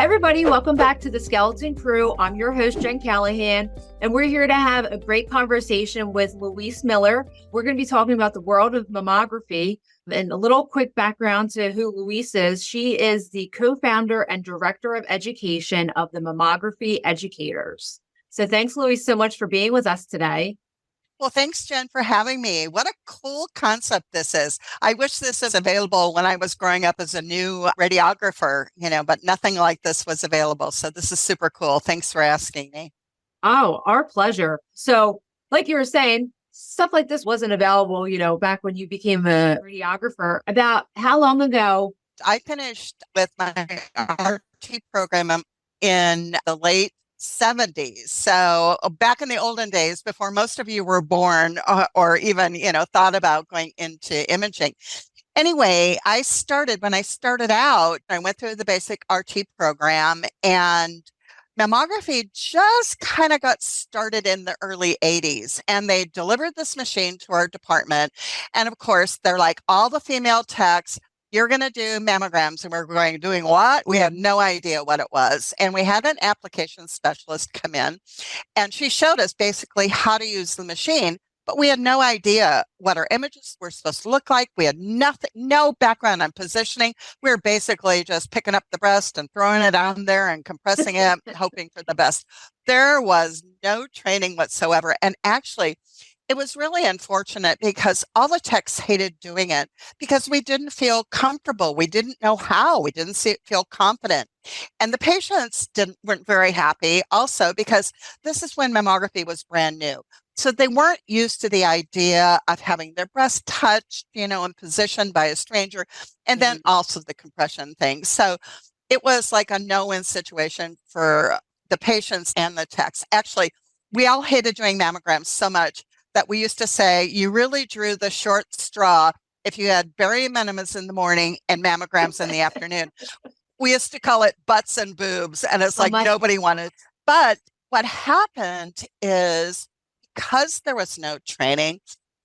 Hi, everybody. Welcome back to the Skeleton Crew. I'm your host, Jen Callahan, and we're here to have a great conversation with Louise Miller. We're going to be talking about the world of mammography and a little quick background to who Louise is. She is the co-founder and director of education of the Mammography Educators. So thanks, Louise, so much for being with us today. Well, thanks, Jen, for having me. What a cool concept this is. I wish this was available when I was growing up as a new radiographer, but nothing like this was available. So this is super cool. Thanks for asking me. Oh, our pleasure. So, like you were saying, stuff like this wasn't available, back when you became a radiographer. About how long ago? I finished with my RT program in the late 70s. So back in the olden days, before most of you were born or even, thought about going into imaging. Anyway, when I started out, I went through the basic RT program, and mammography just kind of got started in the early 80s. And they delivered this machine to our department. And of course, they're like, all the female techs, you're going to do mammograms. And we're going, doing what? We had no idea what it was. And we had an application specialist come in, and she showed us basically how to use the machine. But we had no idea what our images were supposed to look like. We had nothing, no background on positioning. We were basically just picking up the breast and throwing it on there and compressing it, hoping for the best. There was no training whatsoever. And actually, it was really unfortunate because all the techs hated doing it because we didn't feel comfortable. We didn't know how. We didn't feel confident. And the patients weren't very happy also because this is when mammography was brand new. So they weren't used to the idea of having their breast touched, and positioned by a stranger, and then also the compression thing. So it was like a no-win situation for the patients and the techs. Actually, we all hated doing mammograms so much that we used to say you really drew the short straw if you had barium enemas in the morning and mammograms in the afternoon. We used to call it butts and boobs, and it's like nobody wanted. But what happened is, because there was no training,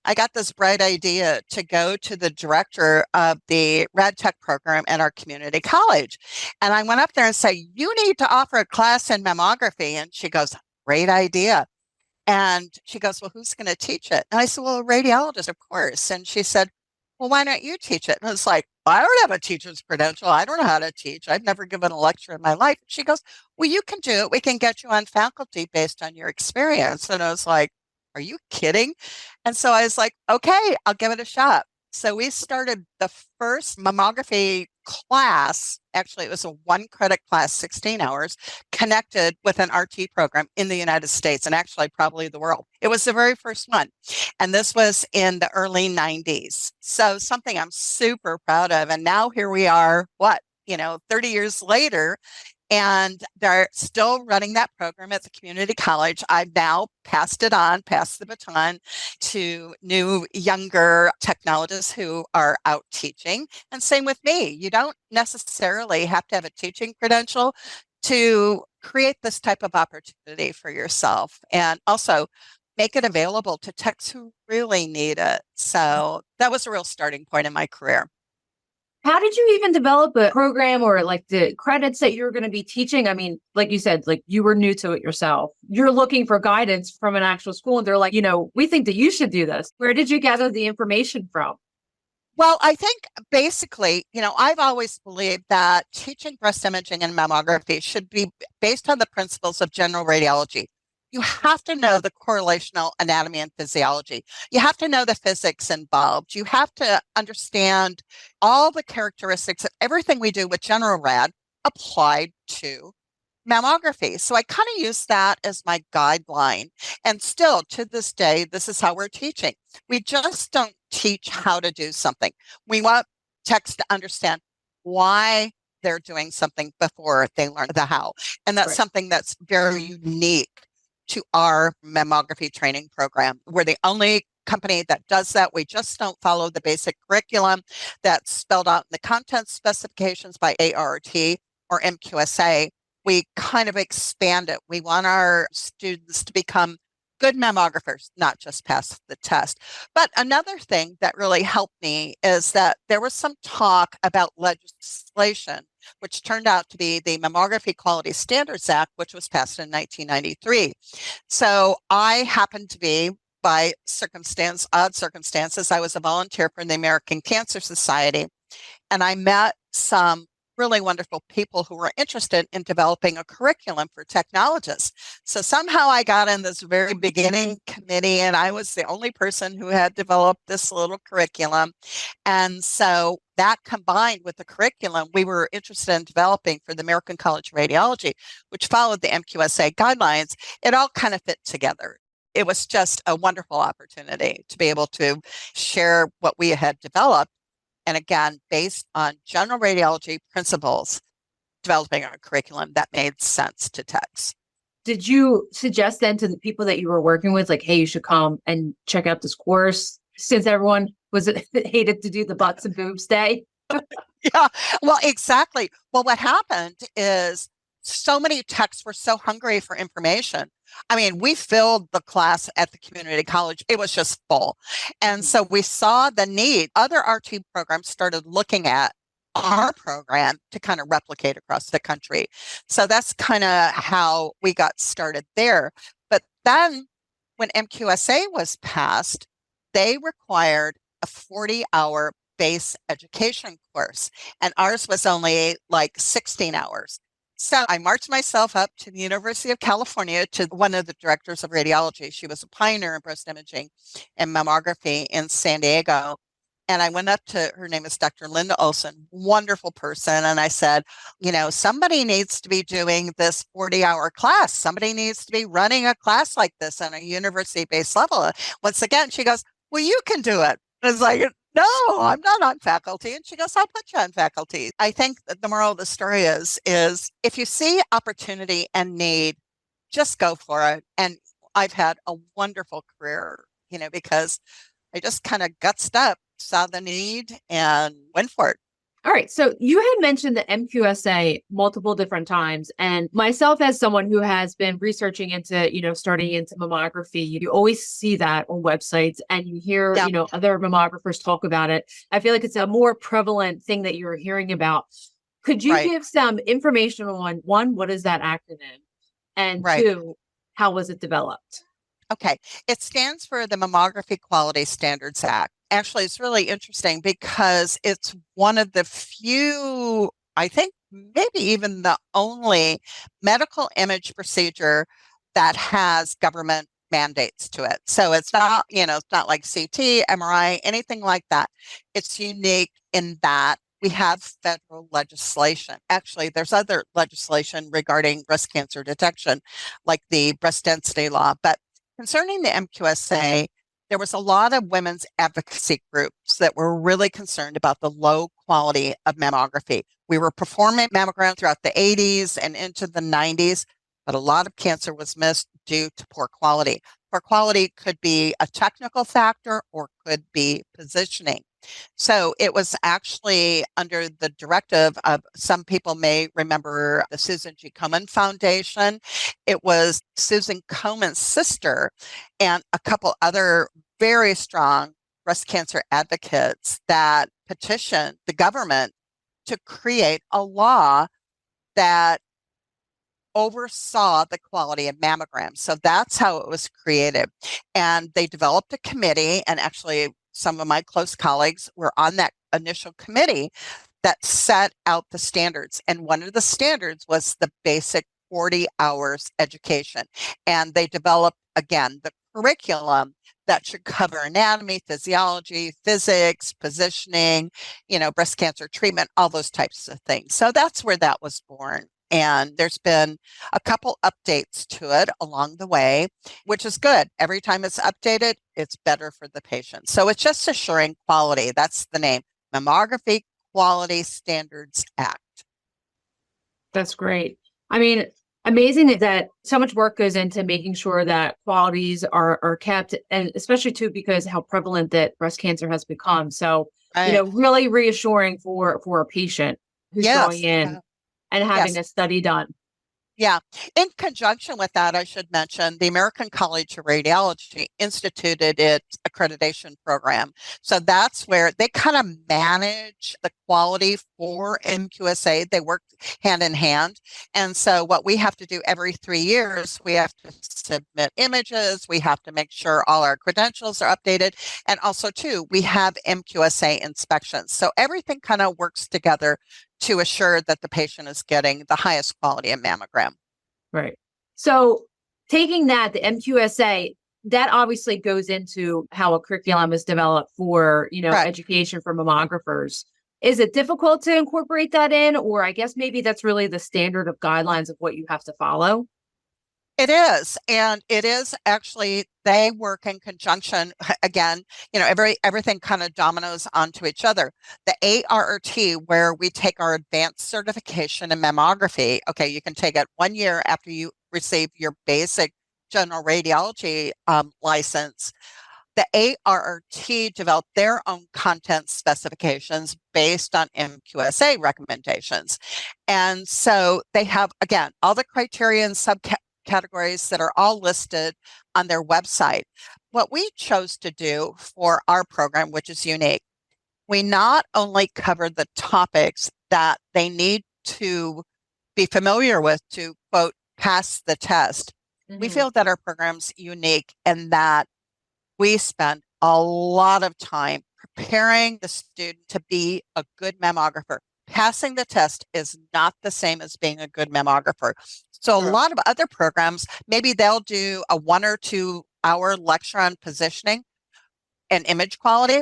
I got this bright idea to go to the director of the rad tech program at our community college. And I went up there and said, you need to offer a class in mammography. And she goes, great idea. And she goes, well, who's going to teach it? And I said, well, a radiologist, of course. And she said, well, why don't you teach it? And it's like, I don't have a teacher's credential. I don't know how to teach. I've never given a lecture in my life. She goes, well, you can do it. We can get you on faculty based on your experience. And I was like, are you kidding? And so I was like, okay, I'll give it a shot. So we started the first mammography class. Actually, it was a 1-credit class, 16 hours, connected with an RT program in the United States, and actually probably the world. It was the very first one. And this was in the early 90s. So something I'm super proud of. And now here we are, 30 years later, and they're still running that program at the community college. I've now passed the baton to new, younger technologists who are out teaching. And same with me. You don't necessarily have to have a teaching credential to create this type of opportunity for yourself, and also make it available to techs who really need it. So that was a real starting point in my career. How did you even develop a program or like the credits that you're going to be teaching? I mean, like you said, like you were new to it yourself. You're looking for guidance from an actual school, and they're like, we think that you should do this. Where did you gather the information from? Well, I think basically, I've always believed that teaching breast imaging and mammography should be based on the principles of general radiology. You have to know the correlational anatomy and physiology. You have to know the physics involved. You have to understand all the characteristics of everything we do with general rad applied to mammography. So I kind of use that as my guideline. And still to this day, this is how we're teaching. We just don't teach how to do something. We want techs to understand why they're doing something before they learn the how. And that's something that's very unique to our mammography training program. We're the only company that does that. We just don't follow the basic curriculum that's spelled out in the content specifications by ART or MQSA. We kind of expand it. We want our students to become good mammographers, not just pass the test. But another thing that really helped me is that there was some talk about legislation which turned out to be the Mammography Quality Standards Act, which was passed in 1993. So I happened to be, by odd circumstances, I was a volunteer for the American Cancer Society, and I met some really wonderful people who were interested in developing a curriculum for technologists. So somehow I got in this very beginning committee, and I was the only person who had developed this little curriculum. And so that combined with the curriculum we were interested in developing for the American College of Radiology, which followed the MQSA guidelines, it all kind of fit together. It was just a wonderful opportunity to be able to share what we had developed. And again, based on general radiology principles, developing a curriculum that made sense to techs. Did you suggest then to the people that you were working with, like, hey, you should come and check out this course, since everyone hated to do the butts and boobs day? Yeah, well, exactly. Well, what happened is so many techs were so hungry for information. I mean, we filled the class at the community college. It was just full. And so we saw the need. Other RT programs started looking at our program to kind of replicate across the country. So that's kind of how we got started there. But then when MQSA was passed, they required a 40-hour base education course, and ours was only like 16 hours. So I marched myself up to the University of California to one of the directors of radiology. She was a pioneer in breast imaging and mammography in San Diego. And I went up to, her name is Dr. Linda Olson, wonderful person. And I said, somebody needs to be doing this 40-hour class. Somebody needs to be running a class like this on a university-based level. Once again, she goes, well, you can do it. And it's like, no, I'm not on faculty. And she goes, I'll put you on faculty. I think that the moral of the story is if you see opportunity and need, just go for it. And I've had a wonderful career, because I just kind of gutsed up, saw the need, and went for it. All right. So you had mentioned the MQSA multiple different times. And myself, as someone who has been researching into, starting into mammography, you always see that on websites and you hear, Yeah. Other mammographers talk about it. I feel like it's a more prevalent thing that you're hearing about. Could you Right. give some information on, one, what is that acronym? And Right. two, how was it developed? Okay. It stands for the Mammography Quality Standards Act. Actually, it's really interesting because it's one of the few, I think maybe even the only medical image procedure that has government mandates to it. So it's not, it's not like CT, MRI, anything like that. It's unique in that we have federal legislation. Actually, there's other legislation regarding breast cancer detection, like the breast density law. But concerning the MQSA, there was a lot of women's advocacy groups that were really concerned about the low quality of mammography. We were performing mammograms throughout the 80s and into the 90s, but a lot of cancer was missed due to poor quality. Poor quality could be a technical factor or could be positioning. So it was actually under the directive of, some people may remember the Susan G. Komen Foundation. It was Susan Komen's sister and a couple other very strong breast cancer advocates that petitioned the government to create a law that oversaw the quality of mammograms. So that's how it was created. And they developed a committee, and actually some of my close colleagues were on that initial committee that set out the standards. And one of the standards was the basic 40 hours education. And they developed, again, the curriculum that should cover anatomy, physiology, physics, positioning, breast cancer treatment, all those types of things. So that's where that was born. And there's been a couple updates to it along the way, which is good. Every time it's updated, it's better for the patient. So it's just assuring quality. That's the name, Mammography Quality Standards Act. That's great. I mean, amazing that so much work goes into making sure that qualities are kept, and especially too because how prevalent that breast cancer has become. So, Right. really reassuring for a patient who's Yes. going in and having Yes. a study done. Yeah. In conjunction with that, I should mention the American College of Radiology instituted its accreditation program. So that's where they kind of manage the quality for MQSA. They work hand in hand. And so what we have to do every 3 years, we have to submit images. We have to make sure all our credentials are updated. And also, too, we have MQSA inspections. So everything kind of works together to assure that the patient is getting the highest quality of mammogram. Right. So taking that, the MQSA, that obviously goes into how a curriculum is developed for, Right. education for mammographers. Is it difficult to incorporate that in? Or I guess maybe that's really the standard of guidelines of what you have to follow? It is, and it is actually they work in conjunction. Again, everything kind of dominoes onto each other. The ARRT, where we take our advanced certification in mammography, okay, you can take it 1 year after you receive your basic general radiology license. The ARRT developed their own content specifications based on MQSA recommendations. And so they have, again, all the criteria and subcategories that are all listed on their website. What we chose to do for our program, which is unique, we not only cover the topics that they need to be familiar with to, quote, pass the test. We Mhm. feel that our program's unique in that we spend a lot of time preparing the student to be a good mammographer. Passing the test is not the same as being a good mammographer. So a Sure. lot of other programs, maybe they'll do a 1 or 2 hour lecture on positioning and image quality.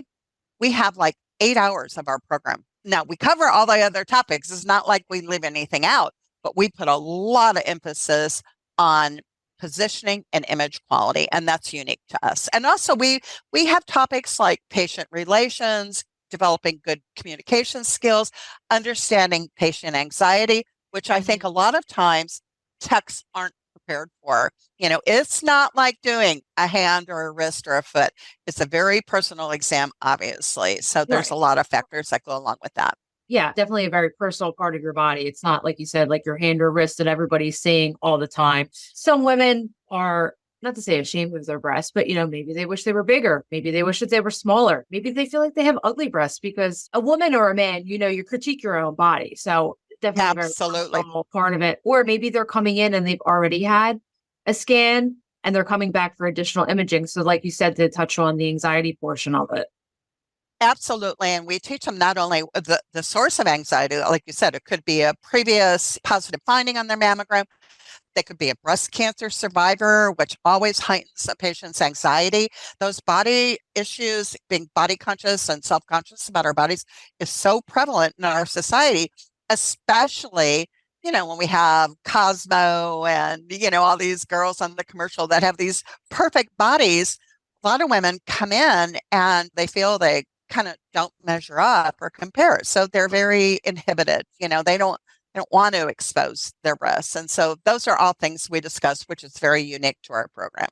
We have like 8 hours of our program. Now we cover all the other topics. It's not like we leave anything out, but we put a lot of emphasis on positioning and image quality, and that's unique to us. And also we have topics like patient relations, developing good communication skills, understanding patient anxiety, which I think Mhm. a lot of times techs aren't prepared for. It's not like doing a hand or a wrist or a foot. It's a very personal exam, obviously. So there's a Right. lot of factors that go along with that. Yeah, definitely a very personal part of your body. It's not like you said, like your hand or wrist that everybody's seeing all the time. Some women are not to say ashamed of their breasts, but maybe they wish they were bigger. Maybe they wish that they were smaller. Maybe they feel like they have ugly breasts because a woman or a man, you critique your own body. So definitely a very Absolutely. personal part of it. Or maybe they're coming in and they've already had a scan and they're coming back for additional imaging. So, like you said, to touch on the anxiety portion of it. Absolutely. And we teach them not only the source of anxiety, like you said, it could be a previous positive finding on their mammogram. They could be a breast cancer survivor, which always heightens a patient's anxiety. Those body issues, being body conscious and self conscious about our bodies, is so prevalent in our society, especially. When we have Cosmo and, all these girls on the commercial that have these perfect bodies, a lot of women come in and they feel they kind of don't measure up or compare. So they're very inhibited. They don't want to expose their breasts. And so those are all things we discuss, which is very unique to our program.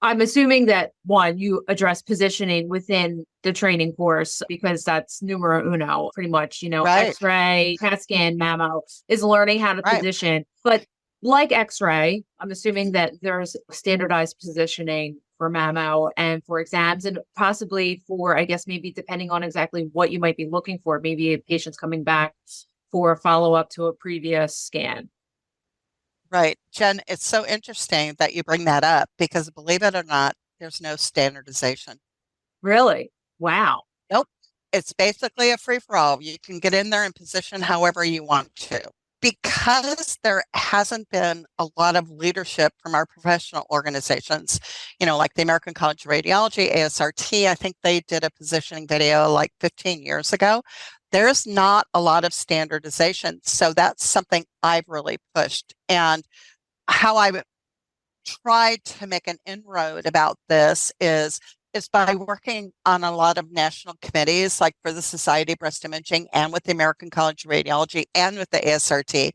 I'm assuming that one, you address positioning within the training course because that's numero uno, pretty much, Right, X-ray, CAT scan, mammo is learning how to right. position. But like X-ray, I'm assuming that there's standardized positioning for mammo and for exams and possibly for, I guess, maybe depending on exactly what you might be looking for, maybe a patient's coming back for a follow-up to a previous scan. Right. Jen, it's so interesting that you bring that up because believe it or not, there's no standardization. Really? Wow. Nope. It's basically a free for all. You can get in there and position however you want to. Because there hasn't been a lot of leadership from our professional organizations, like the American College of Radiology, ASRT, I think they did a positioning video like 15 years ago. There's not a lot of standardization. So that's something I've really pushed. And how I tried to make an inroad about this is by working on a lot of national committees, like for the Society of Breast Imaging and with the American College of Radiology and with the ASRT,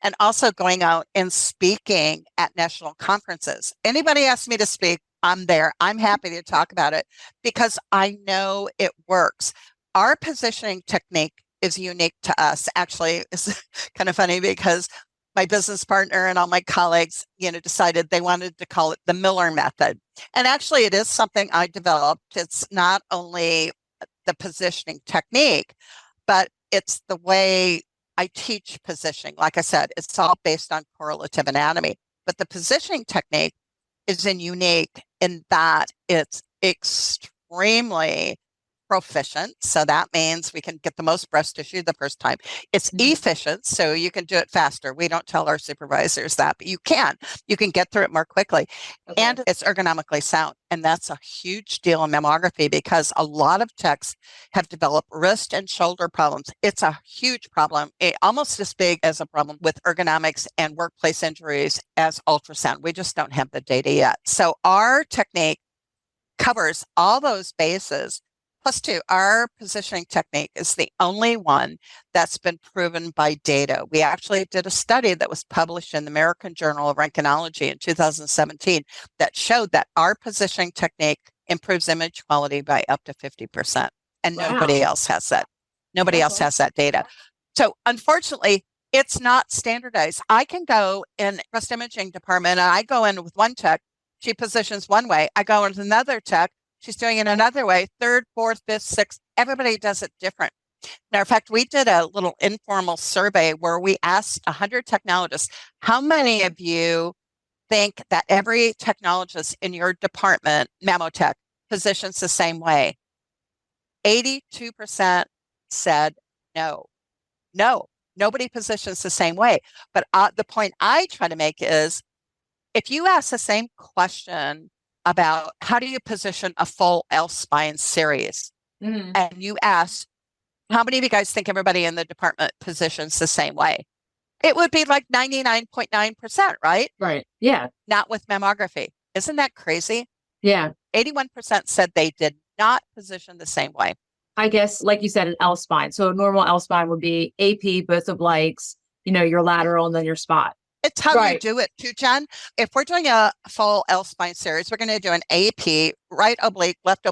and also going out and speaking at national conferences. Anybody asks me to speak, I'm there. I'm happy to talk about it because I know it works. Our positioning technique is unique to us. Actually, it's kind of funny because my business partner and all my colleagues, decided they wanted to call it the Miller method. And actually, it is something I developed. It's not only the positioning technique, but it's the way I teach positioning. Like I said, it's all based on correlative anatomy. But the positioning technique is unique in that it's extremely proficient. So that means we can get the most breast tissue the first time. It's efficient, so you can do it faster. We don't tell our supervisors that, but you can. You can get through it more quickly. Okay. And it's ergonomically sound. And that's a huge deal in mammography because a lot of techs have developed wrist and shoulder problems. It's a huge problem, almost as big as a problem with ergonomics and workplace injuries as ultrasound. We just don't have the data yet. So our technique covers all those bases. Plus, two, our positioning technique is the only one that's been proven by data. We actually did a study that was published in the American Journal of Röntgenology in 2017 that showed that our positioning technique improves image quality by up to 50%. And nobody else has that. Nobody else has that data. So unfortunately, it's not standardized. I can go in breast imaging department and I go in with one tech, she positions one way. I go with another tech, she's doing it another way, third, fourth, fifth, sixth, everybody does it different. Matter of fact, we did a little informal survey where we asked 100 technologists, how many of you think that every technologist in your department, Mammotech, positions the same way? 82% said no. Nobody positions the same way. But the point I try to make is, if you ask the same question about how do you position a full L-spine series, and you ask, how many of you guys think everybody in the department positions the same way? It would be like 99.9%, right? Right. Yeah. Not with mammography. Isn't that crazy? Yeah. 81% said they did not position the same way. I guess, like you said, an L spine. So a normal L spine would be AP, both obliques, your lateral and then your spot. It's how you do it too, Jen. If we're doing a full L spine series, we're going to do an AP, right oblique, left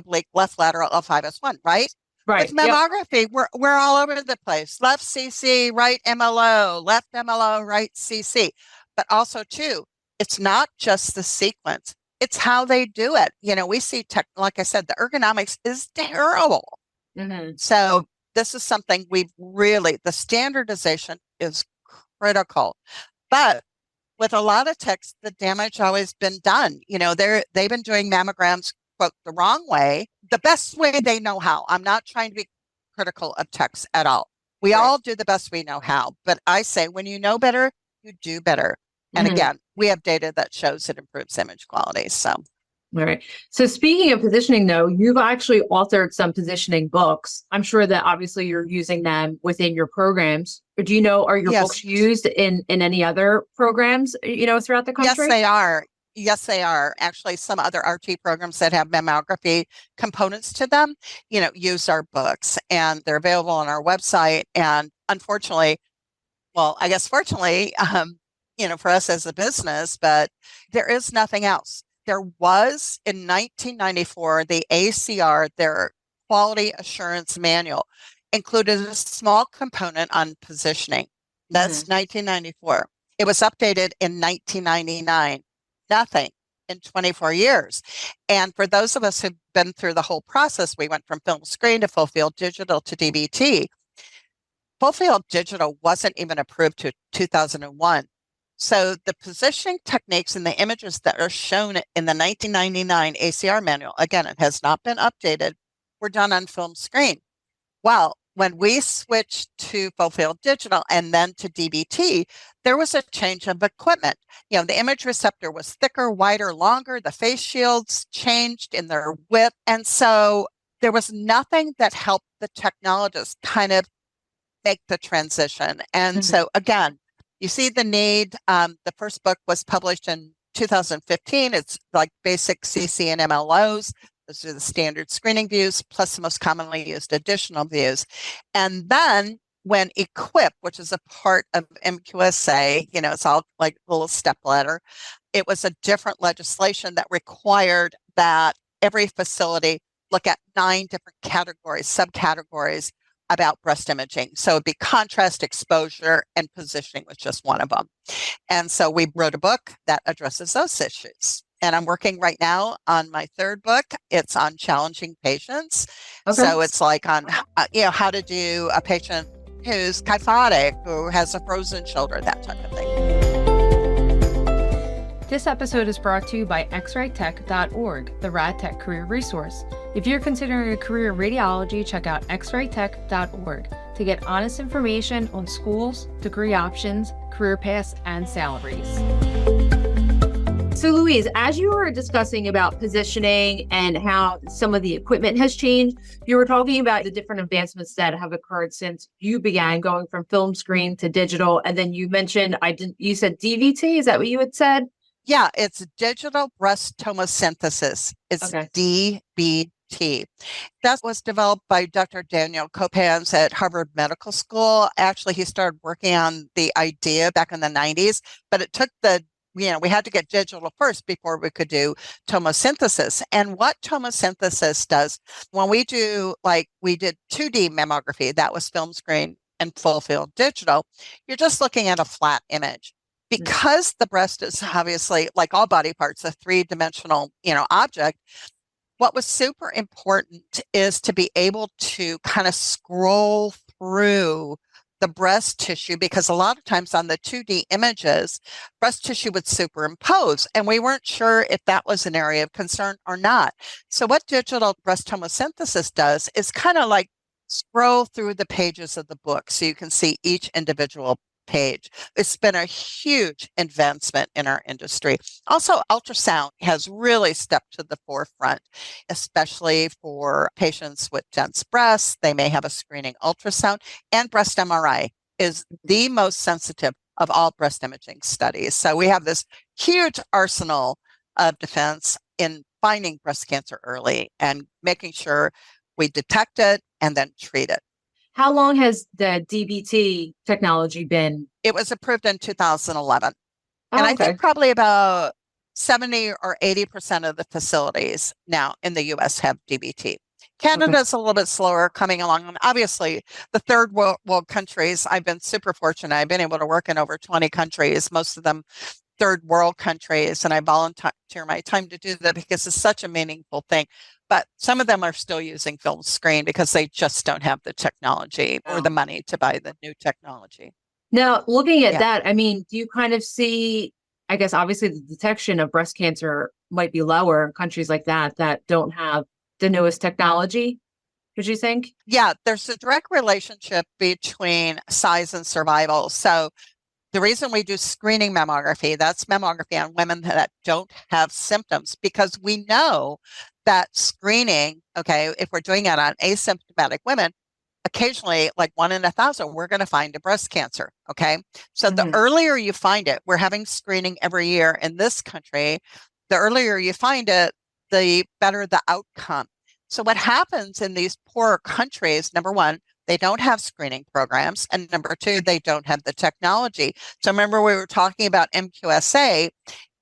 lateral, L5S1, right? Right. With mammography, we're all over the place. Left CC, right MLO, left MLO, right CC. But also too, it's not just the sequence. It's how they do it. We see like I said, the ergonomics is terrible. So this is something the standardization is critical. But with a lot of techs, the damage always been done. They've been doing mammograms, quote, the wrong way, the best way they know how. I'm not trying to be critical of techs at all. We all do the best we know how. But I say, when you know better, you do better. And again, we have data that shows it improves image quality. So. All right. So speaking of positioning, though, you've actually authored some positioning books. I'm sure that obviously you're using them within your programs. Or do you know, are your books used in any other programs, throughout the country? Yes, they are. Yes, they are. Actually, some other RT programs that have mammography components to them, use our books, and they're available on our website. And unfortunately, well, I guess fortunately, for us as a business, but there is nothing else. There was in 1994, the ACR, their quality assurance manual, included a small component on positioning. That's 1994. It was updated in 1999. Nothing in 24 years. And for those of us who've been through the whole process, we went from film screen to full field digital to DBT. Full field digital wasn't even approved to 2001. So the positioning techniques and the images that are shown in the 1999 ACR manual, again, it has not been updated, were done on film screen. Well, when we switched to full field digital and then to DBT, there was a change of equipment. The image receptor was thicker, wider, longer. The face shields changed in their width. And so there was nothing that helped the technologists kind of make the transition. And so again, you see the need. The first book was published in 2015. It's like basic CC and MLOs. Those are the standard screening views, plus the most commonly used additional views. And then when EQUIP, which is a part of MQSA, it's all like a little step ladder, it was a different legislation that required that every facility look at 9 different categories, subcategories about breast imaging. So it'd be contrast, exposure, and positioning was just one of them. And so we wrote a book that addresses those issues. And I'm working right now on my third book. It's on challenging patients. Okay. So it's like on, how to do a patient who's kyphotic, who has a frozen shoulder, that type of thing. This episode is brought to you by xraytech.org, the RadTech career resource. If you're considering a career in radiology, check out xraytech.org to get honest information on schools, degree options, career paths, and salaries. So Louise, as you were discussing about positioning and how some of the equipment has changed, you were talking about the different advancements that have occurred since you began going from film screen to digital. And then you mentioned, you said DVT, is that what you had said? Yeah, it's digital breast tomosynthesis. It's Okay. DBT. That was developed by Dr. Daniel Kopans at Harvard Medical School. Actually, he started working on the idea back in the 90s, but it took we had to get digital first before we could do tomosynthesis. And what tomosynthesis does, when we did 2D mammography, that was film screen and full field digital, you're just looking at a flat image. Because the breast is obviously, like all body parts, a three-dimensional, object, what was super important is to be able to kind of scroll through the breast tissue, because a lot of times on the 2D images, breast tissue would superimpose, and we weren't sure if that was an area of concern or not. So what digital breast tomosynthesis does is kind of like scroll through the pages of the book so you can see each individual page. It's been a huge advancement in our industry. Also, ultrasound has really stepped to the forefront, especially for patients with dense breasts. They may have a screening ultrasound, and breast MRI is the most sensitive of all breast imaging studies. So we have this huge arsenal of defense in finding breast cancer early and making sure we detect it and then treat it. How long has the DBT technology been? It was approved in 2011. Oh, and I okay. think probably about 70 or 80% of the facilities now in the US have DBT. Canada's a little bit slower coming along. And obviously, the third world countries, I've been super fortunate. I've been able to work in over 20 countries, most of them third world countries, and I volunteer my time to do that because it's such a meaningful thing. But some of them are still using film screen because they just don't have the technology or the money to buy the new technology. Now, looking at that, I mean, do you kind of see, I guess, obviously the detection of breast cancer might be lower in countries like that don't have the newest technology, would you think? Yeah, there's a direct relationship between size and survival. So the reason we do screening mammography, that's mammography on women that don't have symptoms, because we know that screening, if we're doing it on asymptomatic women, occasionally, like 1 in 1,000, we're going to find a breast cancer. So the earlier you find it, we're having screening every year in this country. The earlier you find it, the better the outcome. So what happens in these poorer countries, number one, they don't have screening programs. And number two, they don't have the technology. So remember, we were talking about MQSA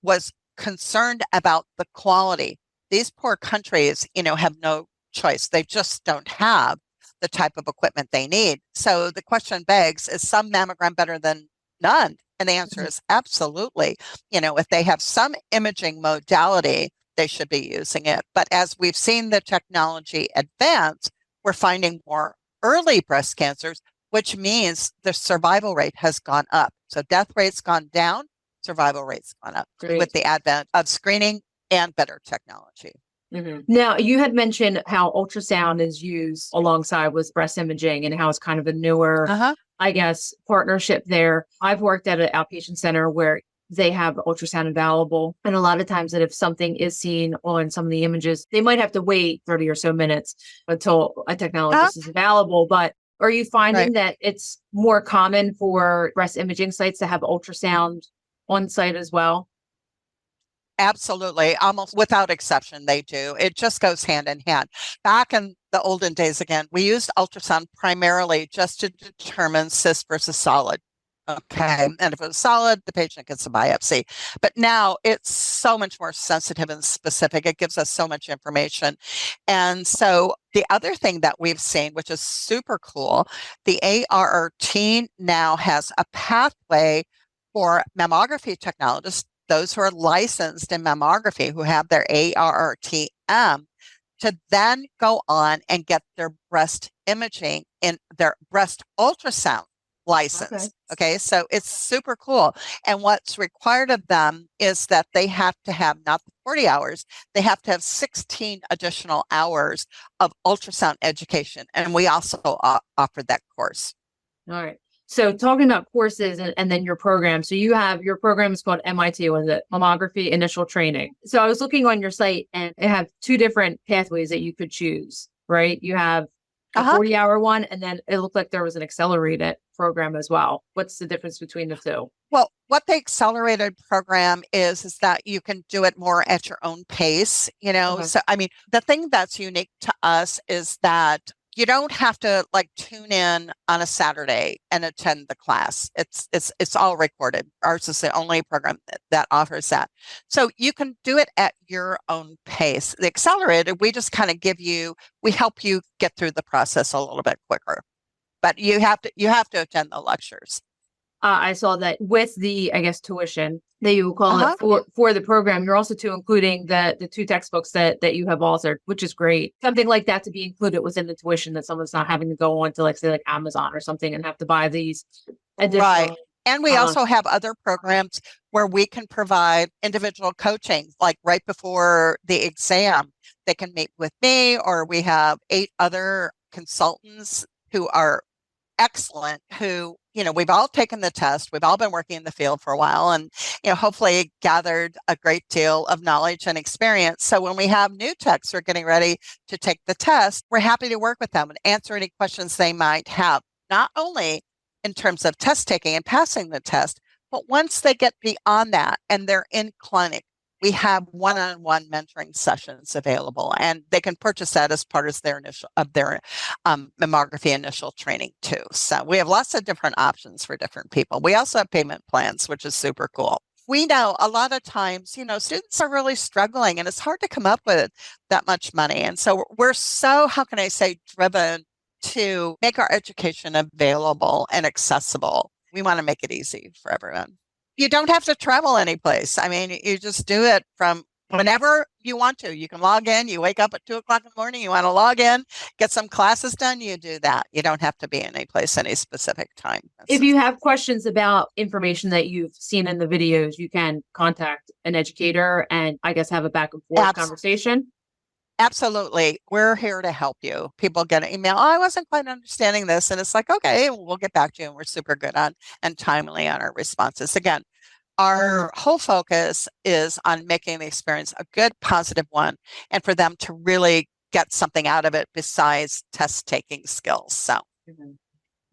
was concerned about the quality. These poor countries, have no choice. They just don't have the type of equipment they need. So the question begs, is some mammogram better than none? And the answer is absolutely. If they have some imaging modality, they should be using it. But as we've seen the technology advance, we're finding more early breast cancers, which means the survival rate has gone up. So death rate's gone down, survival rate's gone up with the advent of screening and better technology. Now, you had mentioned how ultrasound is used alongside with breast imaging and how it's kind of a newer, I guess, partnership there. I've worked at an outpatient center where they have ultrasound available. And a lot of times that if something is seen on some of the images, they might have to wait 30 or so minutes until a technologist is available. But are you finding that it's more common for breast imaging sites to have ultrasound on site as well? Absolutely. Almost without exception, they do. It just goes hand in hand. Back in the olden days, again, we used ultrasound primarily just to determine cyst versus solid. Okay. And if it was solid, the patient gets a biopsy. But now it's so much more sensitive and specific. It gives us so much information. And so the other thing that we've seen, which is super cool, the ARRT now has a pathway for mammography technologists, those who are licensed in mammography, who have their ARRTM, to then go on and get their breast imaging in their breast ultrasound Okay. license. Okay, so it's super cool. And what's required of them is that they have to have not the 40 hours, they have to have 16 additional hours of ultrasound education. And we also offered that course. All right. So talking about courses and then your program. So you have your program is called MIT, was it Mammography Initial Training? So I was looking on your site and it have two different pathways that you could choose, right? You have the Uh-huh. 40-hour one, and then it looked like there was an accelerated program as well. What's the difference between the two? Well, what the accelerated program is that you can do it more at your own pace, you know. Okay. So, I mean, the thing that's unique to us is that you don't have to like tune in on a Saturday and attend the class. It's all recorded. Ours is the only program that offers that. So you can do it at your own pace. The accelerated, we just kind of we help you get through the process a little bit quicker. But you have to attend the lectures. I saw that with the, I guess, tuition that you will call it Uh-huh. for the program, you're also to including the two textbooks that you have authored, which is great. Something like that to be included within the tuition, that someone's not having to go on to, like, say, like Amazon or something and have to buy these Right. additional. And we Uh, also have other programs where we can provide individual coaching, like right before the exam. They can meet with me, or we have 8 other consultants who are excellent, who, we've all taken the test. We've all been working in the field for a while and, hopefully gathered a great deal of knowledge and experience. So when we have new techs who are getting ready to take the test, we're happy to work with them and answer any questions they might have, not only in terms of test taking and passing the test, but once they get beyond that and they're in clinic, we have one-on-one mentoring sessions available, and they can purchase that as part of their mammography initial training too. So we have lots of different options for different people. We also have payment plans, which is super cool. We know a lot of times, students are really struggling and it's hard to come up with that much money. And so we're so, how can I say, driven to make our education available and accessible. We want to make it easy for everyone. You don't have to travel anyplace. I mean, you just do it from whenever you want to. You can log in. You wake up at 2 o'clock in the morning. You want to log in, get some classes done. You do that. You don't have to be in a place any specific time. if you have questions about information that you've seen in the videos, you can contact an educator and, I guess, have a back and forth conversation. Absolutely. We're here to help you. People get an email, I wasn't quite understanding this. And it's like, okay, we'll get back to you. And we're super good on and timely on our responses. Again, our whole focus is on making the experience a good, positive one, and for them to really get something out of it besides test taking skills. So,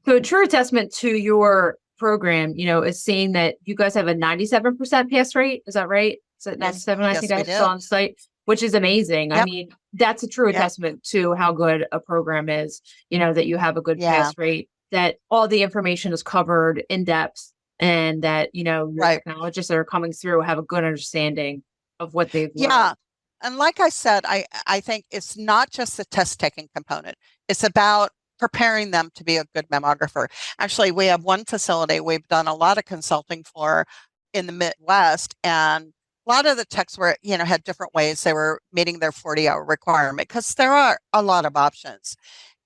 So a true testament to your program, is seeing that you guys have a 97% pass rate. Is that right? Is it 97? I think I saw on the site, which is amazing. Yep. I mean, that's a true testament to how good a program is, that you have a good pass rate, that all the information is covered in depth, and that, your technologists that are coming through have a good understanding of what they've learned. Yeah. And like I said, I think it's not just the test taking component. It's about preparing them to be a good mammographer. Actually, we have one facility we've done a lot of consulting for in the Midwest, and a lot of the techs were, had different ways they were meeting their 40-hour requirement, because there are a lot of options.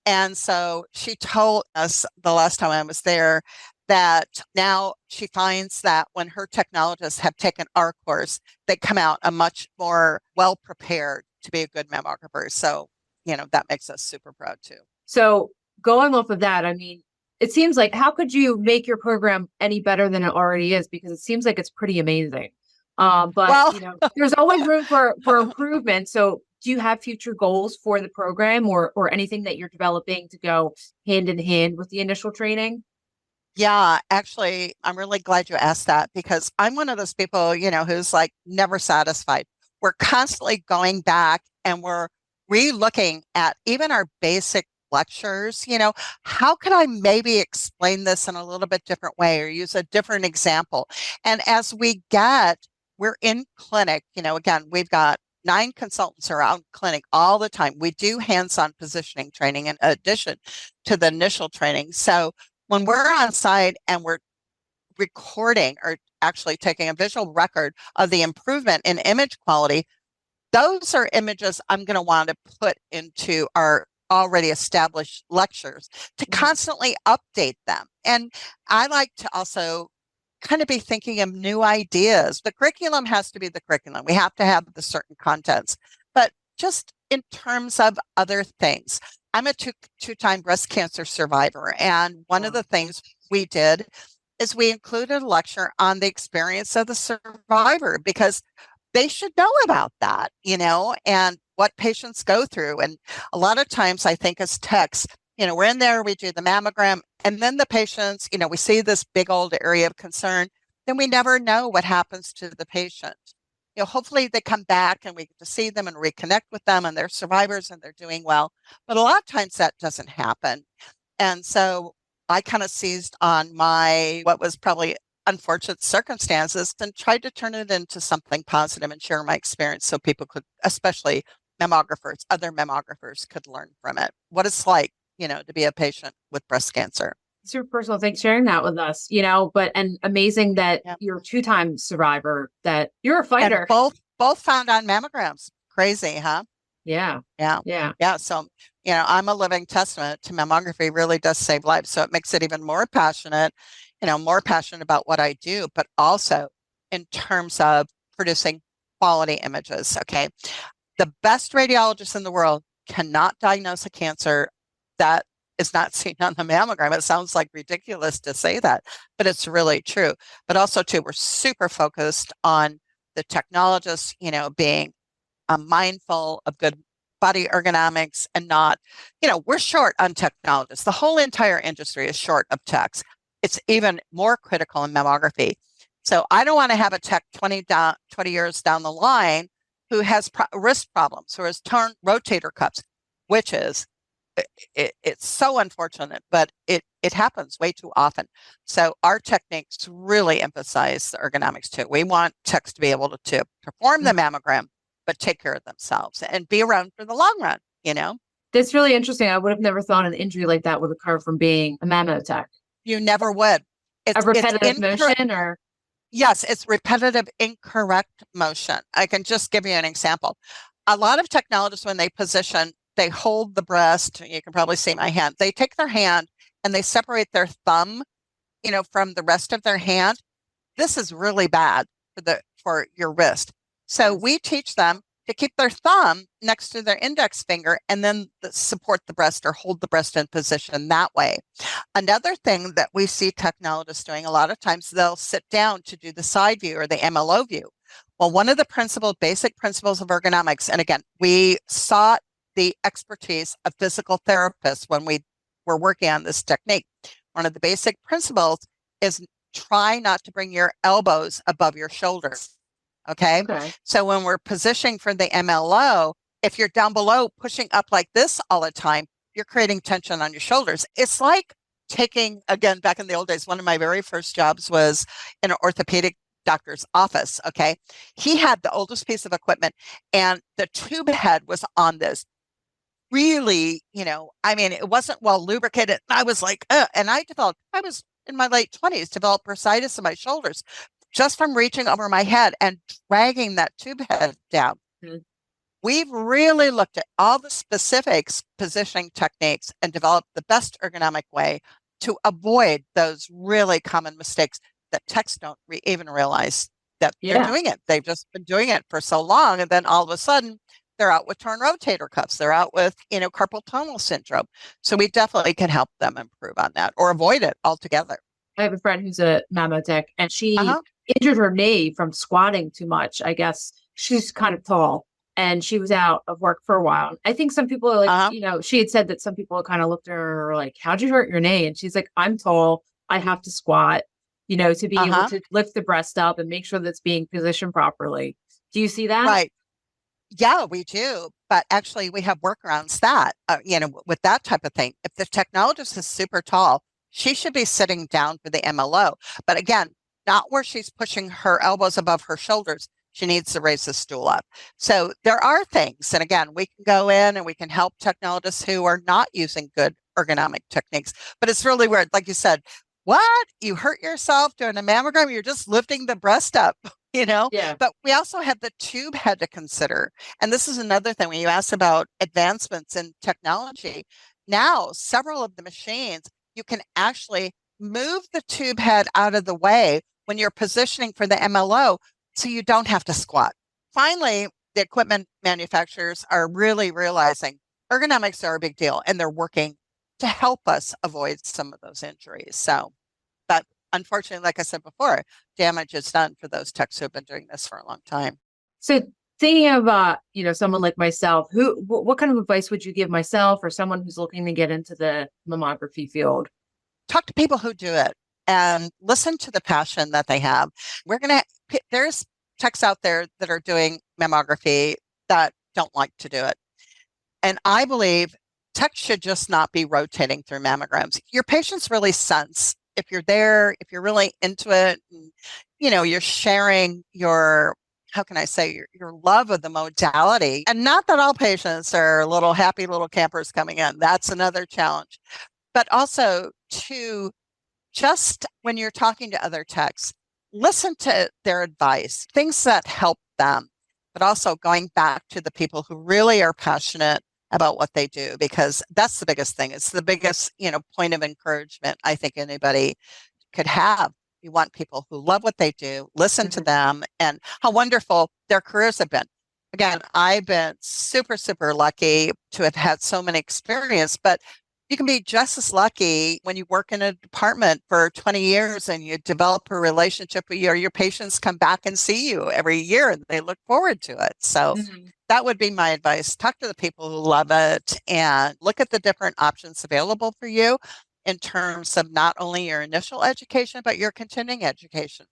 And so she told us the last time I was there that now she finds that when her technologists have taken our course, they come out a much more well prepared to be a good mammographer. So, that makes us super proud too. So going off of that, I mean, it seems like, how could you make your program any better than it already is? Because it seems like it's pretty amazing. But well, there's always room for improvement. So do you have future goals for the program, or anything that you're developing to go hand in hand with the initial training? Yeah, actually, I'm really glad you asked that, because I'm one of those people, who's like never satisfied. We're constantly going back and we're re-looking at even our basic lectures, how can I maybe explain this in a little bit different way or use a different example? And as we're in clinic, again, we've got 9 consultants are out in clinic all the time. We do hands-on positioning training in addition to the initial training. So when we're on site and we're recording or actually taking a visual record of the improvement in image quality, those are images I'm going to want to put into our already established lectures to constantly update them. And I like to also kind of be thinking of new ideas. The curriculum has to be the curriculum. We have to have the certain contents, but just in terms of other things. I'm a two-time breast cancer survivor. And one of the things we did is we included a lecture on the experience of the survivor because they should know about that, and what patients go through. And a lot of times I think as techs, we're in there, we do the mammogram, and then the patients, we see this big old area of concern, then we never know what happens to the patient. Hopefully they come back and we get to see them and reconnect with them and they're survivors and they're doing well. But a lot of times that doesn't happen. And so I kind of seized on what was probably unfortunate circumstances and tried to turn it into something positive and share my experience so people could, especially other mammographers could learn from it, what it's like, to be a patient with breast cancer. Super personal. Thanks for sharing that with us, and amazing that you're a 2-time survivor, that you're a fighter. And both found on mammograms. Crazy, huh? Yeah. So, I'm a living testament to mammography really does save lives. So it makes it even more passionate, more passionate about what I do, but also in terms of producing quality images. Okay. The best radiologists in the world cannot diagnose a cancer that is not seen on the mammogram. It sounds like ridiculous to say that, but it's really true. But also too, we're super focused on the technologists, being mindful of good body ergonomics and not, we're short on technologists. The whole entire industry is short of techs. It's even more critical in mammography. So I don't want to have a tech 20 years down the line who has wrist problems or has torn rotator cuffs, which is, it's so unfortunate, but it happens way too often. So our techniques really emphasize the ergonomics too. We want techs to be able to perform the mammogram, but take care of themselves and be around for the long run, That's really interesting. I would have never thought an injury like that would occur from being a mammo tech. You never would. A repetitive motion or? Yes, it's repetitive, incorrect motion. I can just give you an example. A lot of technologists, when they position, they hold the breast. You can probably see my hand. They take their hand and they separate their thumb, from the rest of their hand. This is really bad for your wrist. So we teach them to keep their thumb next to their index finger and then support the breast or hold the breast in position that way. Another thing that we see technologists doing a lot of times, they'll sit down to do the side view or the MLO view. Well, one of the basic principles of ergonomics, and again, we sought the expertise of physical therapists when we were working on this technique. One of the basic principles is try not to bring your elbows above your shoulders. Okay. So when we're positioning for the MLO, if you're down below pushing up like this all the time, you're creating tension on your shoulders. It's like again, back in the old days, one of my very first jobs was in an orthopedic doctor's office. Okay. He had the oldest piece of equipment and the tube head was on this. Really, it wasn't well lubricated. I was like, and I was in my late 20s, developed bursitis in my shoulders just from reaching over my head and dragging that tube head down. Mm-hmm. We've really looked at all the specifics, positioning techniques, and developed the best ergonomic way to avoid those really common mistakes that techs don't even realize that they're doing it. They've just been doing it for so long. And then all of a sudden, they're out with torn rotator cuffs. They're out with, carpal tunnel syndrome. So we definitely can help them improve on that or avoid it altogether. I have a friend who's a mammo tech and she injured her knee from squatting too much. I guess she's kind of tall and she was out of work for a while. I think some people are like, she had said that some people kind of looked at her like, how'd you hurt your knee? And she's like, I'm tall. I have to squat, to be able to lift the breast up and make sure that's being positioned properly. Do you see that? Right. Yeah, we do. But actually, we have workarounds that, with that type of thing. If the technologist is super tall, she should be sitting down for the MLO. But again, not where she's pushing her elbows above her shoulders. She needs to raise the stool up. So there are things. And again, we can go in and we can help technologists who are not using good ergonomic techniques. But it's really weird. Like you said, what? You hurt yourself doing a mammogram? You're just lifting the breast up, you know? Yeah. But we also have the tube head to consider. And this is another thing when you ask about advancements in technology. Now, several of the machines, you can actually move the tube head out of the way when you're positioning for the MLO so you don't have to squat. Finally, the equipment manufacturers are really realizing ergonomics are a big deal and they're working to help us avoid some of those injuries. So, but unfortunately, like I said before, damage is done for those techs who have been doing this for a long time. So thinking of someone like myself, what kind of advice would you give myself or someone who's looking to get into the mammography field? Talk to people who do it and listen to the passion that they have. There's techs out there that are doing mammography that don't like to do it. And I believe tech should just not be rotating through mammograms. Your patients really sense if you're there, if you're really into it, and, you're sharing your, how can I say, your love of the modality. And not that all patients are little happy little campers coming in. That's another challenge. But also to just when you're talking to other techs, listen to their advice, things that help them, but also going back to the people who really are passionate about what they do, because that's the biggest thing. It's the biggest, point of encouragement I think anybody could have. You want people who love what they do, listen to Mhm. them, and how wonderful their careers have been. Again, I've been super, super lucky to have had so many experience, but you can be just as lucky when you work in a department for 20 years and you develop a relationship with your patients come back and see you every year and they look forward to it. So Mhm. that would be my advice. Talk to the people who love it and look at the different options available for you in terms of not only your initial education, but your continuing education.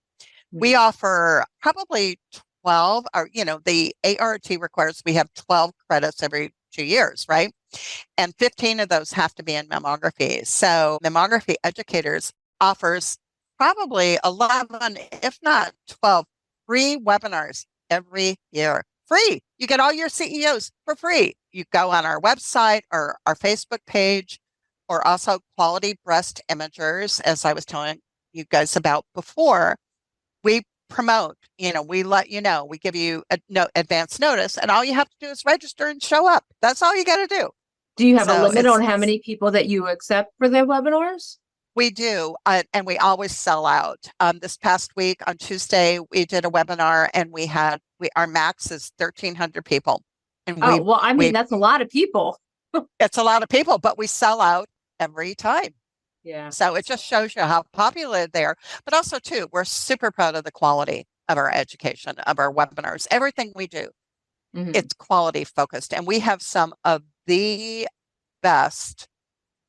We Mhm. offer probably 12, or, the ART requires we have 12 credits every 2 years, right? And 15 of those have to be in mammography. So mammography educators offers probably 11, if not 12, free webinars every year. Free. You get all your CEOs for free. You go on our website or our Facebook page, or also Quality Breast Imagers, as I was telling you guys about before. We promote, we let you know, we give you a advance notice, and all you have to do is register and show up. That's all you got to do. Do you have a So limit on how many people that you accept for the webinars? we do, and we always sell out. This past week on Tuesday, we did a webinar, and our max is 1,300 people, and Oh, well, I mean, we that's a lot of people. it's a lot of people, but we sell out every time. Yeah. So it just shows you how popular they are. But also, too, we're super proud of the quality of our education, of our webinars, everything we do. Mhm. It's quality focused, and we have some of the best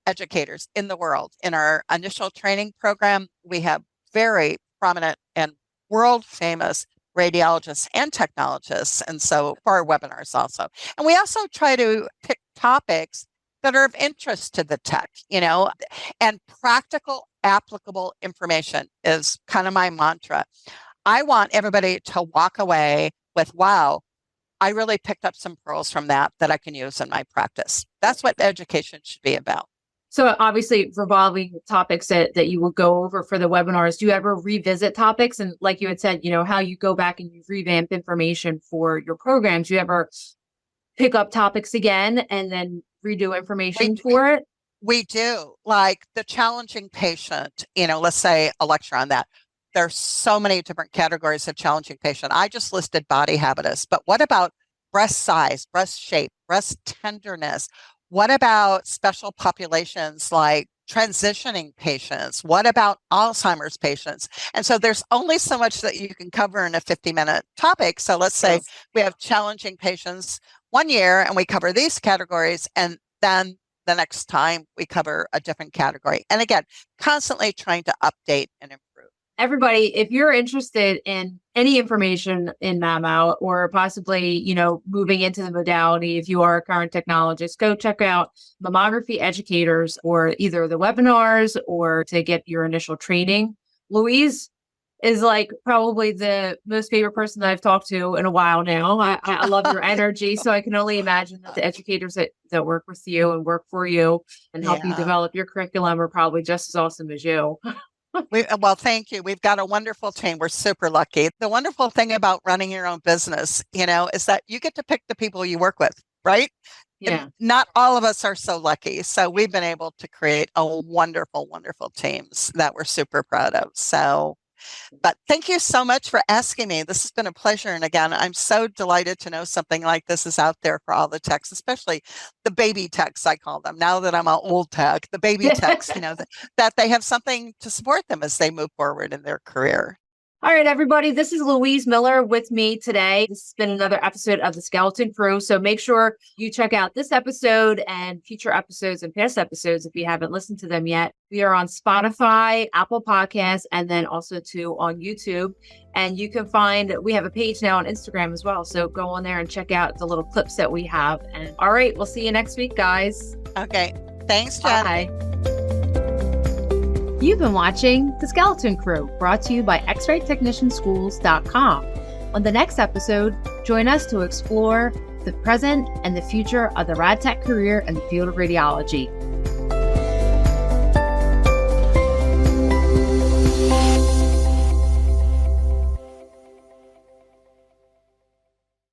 educators in the world. In our initial training program, we have very prominent and world famous radiologists and technologists. And so for our webinars also. And we also try to pick topics that are of interest to the tech, and practical, applicable information is kind of my mantra. I want everybody to walk away with, wow, I really picked up some pearls from that I can use in my practice. That's what education should be about. So obviously revolving topics that you will go over for the webinars. Do you ever revisit topics? And like you had said, how you go back and you revamp information for your programs. Do you ever pick up topics again and then redo We, information for it? we do, like the challenging patient, let's say a lecture on that. There's so many different categories of challenging patient. I just listed body habitus, but what about breast size, breast shape, breast tenderness? What about special populations like transitioning patients? What about Alzheimer's patients? And so there's only so much that you can cover in a 50-minute topic. So let's say Yes. we have challenging patients 1 year and we cover these categories, and then the next time we cover a different category. And again, constantly trying to update and improve. everybody, if you're interested in any information in mammo or possibly, moving into the modality, if you are a current technologist, go check out Mammography Educators or either the webinars or to get your initial training. Louise is like probably the most favorite person that I've talked to in a while now. I love your energy. So I can only imagine that the educators that work with you and work for you and help you develop your curriculum are probably just as awesome as you. Well, thank you. We've got a wonderful team. We're super lucky. The wonderful thing about running your own business, is that you get to pick the people you work with, right? Yeah. And not all of us are so lucky. So we've been able to create a wonderful, wonderful teams that we're super proud of. So, but thank you so much for asking me. This has been a pleasure. And again, I'm so delighted to know something like this is out there for all the techs, especially the baby techs, I call them. Now that I'm an old tech, the baby techs, that they have something to support them as they move forward in their career. All right, everybody, this is Louise Miller with me today. This has been another episode of the Skeleton Crew. So make sure you check out this episode and future episodes and past episodes if you haven't listened to them yet. We are on Spotify, Apple Podcasts, and then also too on YouTube. And you can we have a page now on Instagram as well. So go on there and check out the little clips that we have. And all right, we'll see you next week, guys. Okay. Thanks, Jen. Bye. You've been watching The Skeleton Crew, brought to you by xraytechnicianschools.com. On the next episode, join us to explore the present and the future of the rad tech career in the field of radiology.